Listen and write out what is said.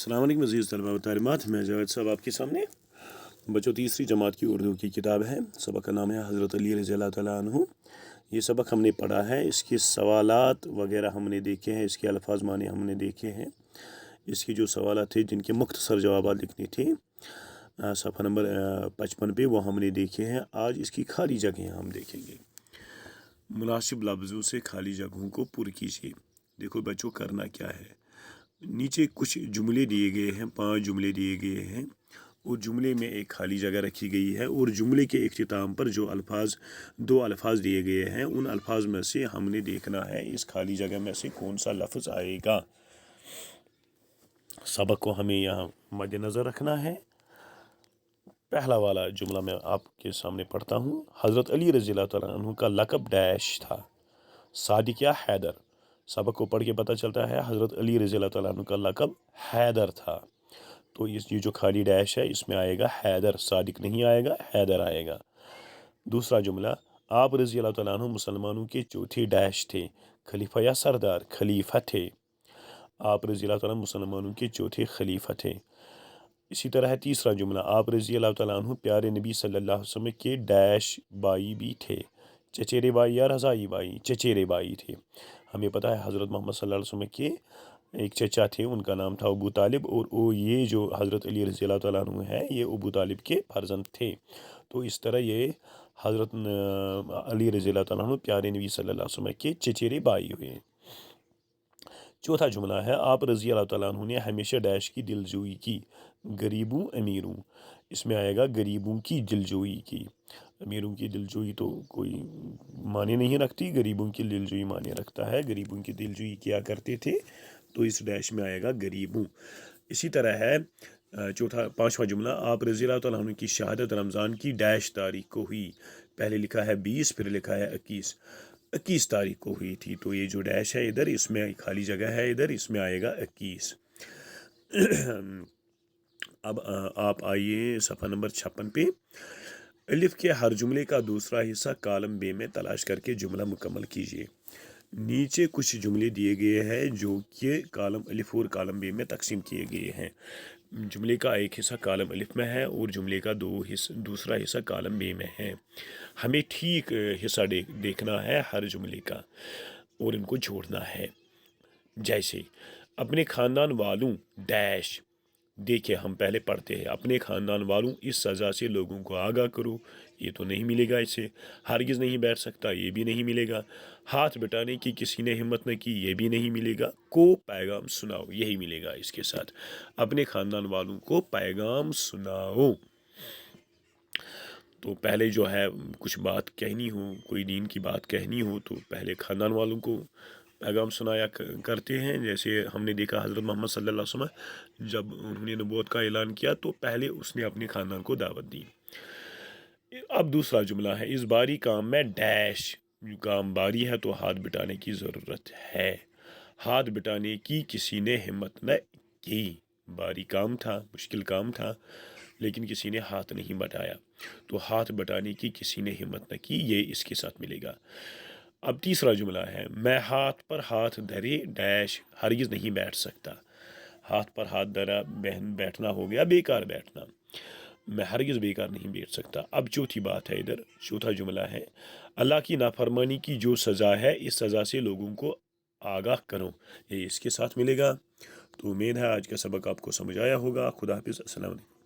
अस्सलाम वालेकुम अज़ीज़ तलबा व तालिमात, मैं जावेद साहब आपके सामने। बच्चों, तीसरी जमात की उर्दू की किताब है। सबक का नाम है हज़रत अली रज़ियल्लाहु तआला अन्हु। ये सबक हमने पढ़ा है, इसके सवालात वगैरह हमने देखे हैं, इसके अल्फाज माने हमने देखे हैं। इसके जो सवालात थे जिनके मुख्तसर जवाब लिखने थे सफ़ा नंबर 55 पे, वो हमने देखे हैं। आज इसकी खाली जगह हम देखेंगे। मुनासिब लफ्ज़ों से खाली जगहों को पुर कीजिए। देखो बच्चों, करना क्या है, नीचे कुछ जुमले दिए गए हैं, 5 जुमले दिए गए हैं और जुमले में एक खाली जगह रखी गई है और जुमले के इख्तिताम पर जो दो अल्फाज दिए गए हैं, उन अल्फाज में से हमने देखना है इस खाली जगह में से कौन सा लफ्ज़ आएगा। सबक को हमें यहाँ मद्देनज़र रखना है। पहला वाला जुमला मैं आपके सामने पढ़ता हूँ। हज़रत अली रज़ियल्लाहु तआला अन्हु का लक़ब डैश था, सादिक या हैदर। सबक को पढ़ के पता चलता है हज़रत अली रज़ियल्लाहु तआला अन्हु का लक़ब हैदर था। तो ये जो खाली डैश है इसमें आएगा हैदर, सादिक नहीं आएगा, हैदर आएगा। दूसरा जुमला, आप रज़ियल्लाहु तआला अन्हु मुसलमानों के चौथे डैश थे, खलीफा या सरदार, खलीफा थे। आप रज़ियल्लाहु तआला मुसलमानों के चौथे खलीफा थे। इसी तरह है तीसरा जुमला, आप रज़ियल्लाहु तआला अन्हु प्यारे नबी सल्लल्लाहु अलैहि वसल्लम के डैश बाई भी थे, चचेरे बाई या रज़ाई बाई, चचेरे बाई थे। हमें पता है हज़रत मोहम्मद सल्लल्लाहु अलैहि वसल्लम के एक चचा थे, उनका नाम था अबू तालिब, और वो ये जो हज़रत अली रज़ियल्लाहु तआला अन्हु है, ये अबू तालिब के फर्जंद थे। तो इस तरह ये हज़रत अली रज़ियल्लाहु तआला अन्हु प्यारे नबी सल्लल्लाहु अलैहि वसल्लम के चचेरे बाई हुए। चौथा जुमला है, आप रज़ियल्लाहु तआला अन्हु ने हमेशा डैश की दिलजोई की, गरीबों अमीरों। इसमें आएगा गरीबों की दिलजोई की। अमीरों की दिलजोई तो कोई माने नहीं रखती, गरीबों की दिलजोई माने रखता है। गरीबों की दिलजोई किया करते थे, तो इस डैश में आएगा गरीबों। इसी तरह है पांचवा जुमला, आप रज़ियल्लाहु तआला अन्हु की शहादत रमज़ान की डैश तारीख को हुई। पहले लिखा है 20, फिर लिखा है 21 तारीख को हुई थी। तो ये जो डैश है इधर, इसमें खाली जगह है इधर, इसमें आएगा 21। अब आप आइए सफ़ा नंबर 56 पे। अलिफ के हर जुमले का दूसरा हिस्सा कॉलम बे में तलाश करके जुमला मुकम्मल कीजिए। नीचे कुछ जुमले दिए गए हैं जो कि कॉलम अलिफ और कॉलम बे में तकसीम किए गए हैं। जुमले का एक हिस्सा कॉलम अलिफ में है और जुमले का दूसरा हिस्सा कॉलम बे में है। हमें ठीक हिस्सा देखना है हर जुमले का और इनको जोड़ना है। जैसे अपने ख़ानदान वालों डैश। देखिए, हम पहले पढ़ते हैं, अपने ख़ानदान वालों इस सज़ा से लोगों को आगाह करो। ये तो नहीं मिलेगा, इससे हरगिज़ नहीं बैठ सकता, ये भी नहीं मिलेगा। हाथ बटाने की किसी ने हिम्मत न की, ये भी नहीं मिलेगा। को पैगाम सुनाओ, यही मिलेगा इसके साथ। अपने ख़ानदान वालों को पैगाम सुनाओ। तो पहले जो है कुछ बात कहनी हो, कोई दीन की बात कहनी हो, तो पहले ख़ानदान वालों को पैगाम सुनाया करते हैं। जैसे हमने देखा हज़रत मोहम्मद सल्लल्लाहु अलैहि वसल्लम जब उन्होंने नबूवत का ऐलान किया तो पहले उसने अपने ख़ानदान को दावत दी। अब दूसरा जुमला है, इस बारी काम में डैश। काम बारी है तो हाथ बिटाने की ज़रूरत है। हाथ बिटाने की किसी ने हिम्मत न की। बारी काम था, मुश्किल काम था, लेकिन किसी ने हाथ नहीं बटाया, तो हाथ बटाने की किसी ने हिम्मत न की, ये इसके साथ मिलेगा। अब तीसरा जुमला है, मैं हाथ पर हाथ धरे डैश हरगिज़ नहीं बैठ सकता। हाथ पर हाथ धरा बैठना हो गया बेकार बैठना, मैं हरगिज़ बेकार नहीं बैठ सकता। अब चौथी बात है इधर, चौथा जुमला है, अल्लाह की नाफरमानी की जो सज़ा है, इस सज़ा से लोगों को आगाह करो, ये इसके साथ मिलेगा। तो उम्मीद है आज का सबक आपको समझ आया होगा। खुदा हाफिज़, अस्सलाम वालेकुम।